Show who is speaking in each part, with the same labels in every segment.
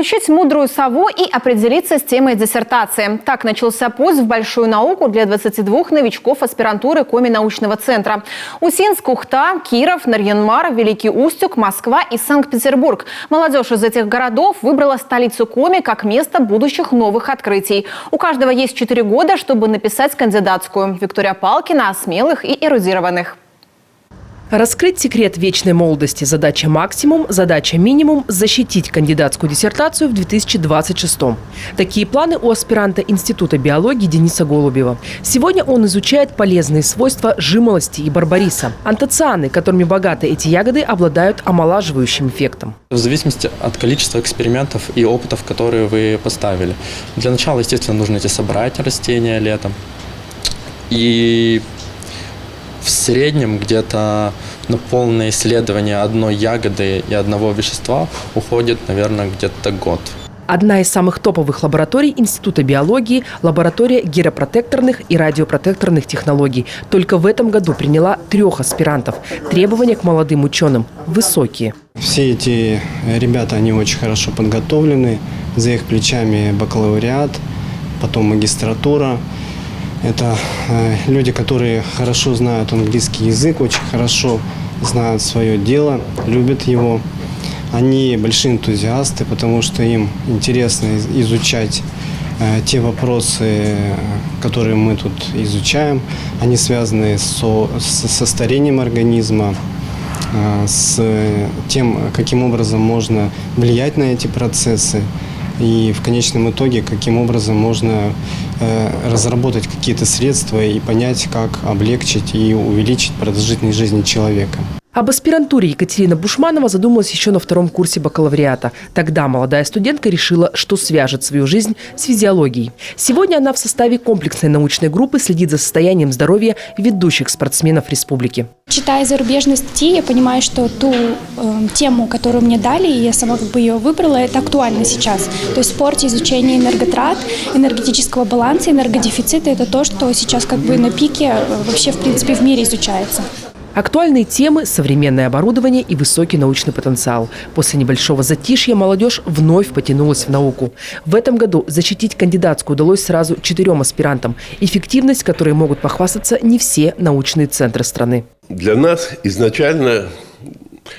Speaker 1: Получить мудрую сову и определиться с темой диссертации. Так начался путь в большую науку для 22 новичков аспирантуры Коми научного центра. Усинск, Ухта, Киров, Нарьян-Мар, Великий Устюг, Москва и Санкт-Петербург. Молодежь из этих городов выбрала столицу Коми как место будущих новых открытий. У каждого есть 4 года, чтобы написать кандидатскую. Виктория Палкина о смелых и эрудированных.
Speaker 2: Раскрыть секрет вечной молодости. Задача максимум, задача минимум – защитить кандидатскую диссертацию в 2026. Такие планы у аспиранта Института биологии Дениса Голубева. Сегодня он изучает полезные свойства жимолости и барбариса. Антоцианы, которыми богаты эти ягоды, обладают омолаживающим эффектом.
Speaker 3: В зависимости от количества экспериментов и опытов, которые вы поставили. Для начала, естественно, нужно собрать растения летом. И в среднем где-то на полное исследование одной ягоды и одного вещества уходит, наверное, где-то год.
Speaker 2: Одна из самых топовых лабораторий Института биологии – лаборатория гиропротекторных и радиопротекторных технологий. Только в этом году приняла 3 аспирантов. Требования к молодым ученым высокие.
Speaker 4: Все эти ребята, они очень хорошо подготовлены. За их плечами бакалавриат, потом магистратура. Это люди, которые хорошо знают английский язык, очень хорошо знают свое дело, любят его. Они большие энтузиасты, потому что им интересно изучать те вопросы, которые мы тут изучаем. Они связаны со старением организма, с тем, каким образом можно влиять на эти процессы. И в конечном итоге, каким образом можно разработать какие-то средства и понять, как облегчить и увеличить продолжительность жизни человека.
Speaker 2: Об аспирантуре Екатерина Бушманова задумалась еще на 2-м курсе бакалавриата. Тогда молодая студентка решила, что свяжет свою жизнь с физиологией. Сегодня она в составе комплексной научной группы следит за состоянием здоровья ведущих спортсменов республики.
Speaker 5: Читая зарубежные статьи, я понимаю, что ту тему, которую мне дали, и я сама ее выбрала, это актуально сейчас. То есть в спорте изучение энерготрат, энергетического баланса, энергодефицита – это то, что сейчас на пике вообще в принципе в мире изучается.
Speaker 2: Актуальные темы – современное оборудование и высокий научный потенциал. После небольшого затишья молодежь вновь потянулась в науку. В этом году защитить кандидатскую удалось сразу 4 аспирантам, эффективность которой могут похвастаться не все научные центры страны.
Speaker 6: Для нас изначально,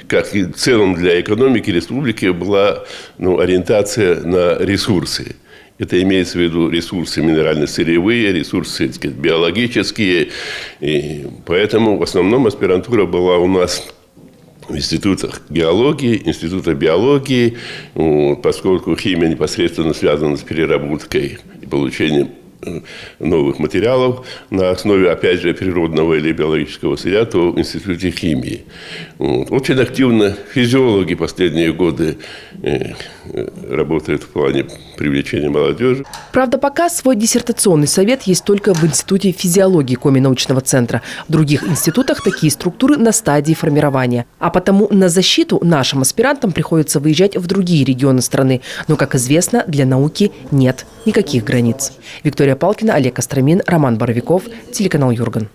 Speaker 6: как и в целом для экономики республики, была ориентация на ресурсы. Это имеется в виду ресурсы минерально-сырьевые, ресурсы биологические. И поэтому в основном аспирантура была у нас в институтах геологии, института биологии, поскольку химия непосредственно связана с переработкой и получением новых материалов на основе, опять же, природного или биологического сырья, то в Институте химии. Очень активно физиологи последние годы работают в плане привлечения молодежи.
Speaker 2: Правда, пока свой диссертационный совет есть только в Институте физиологии Коми научного центра. В других институтах такие структуры на стадии формирования. А потому на защиту нашим аспирантам приходится выезжать в другие регионы страны. Но, как известно, для науки нет никаких границ. Виктория Палкина, Олег Костромин, Роман Боровиков, телеканал Юрган.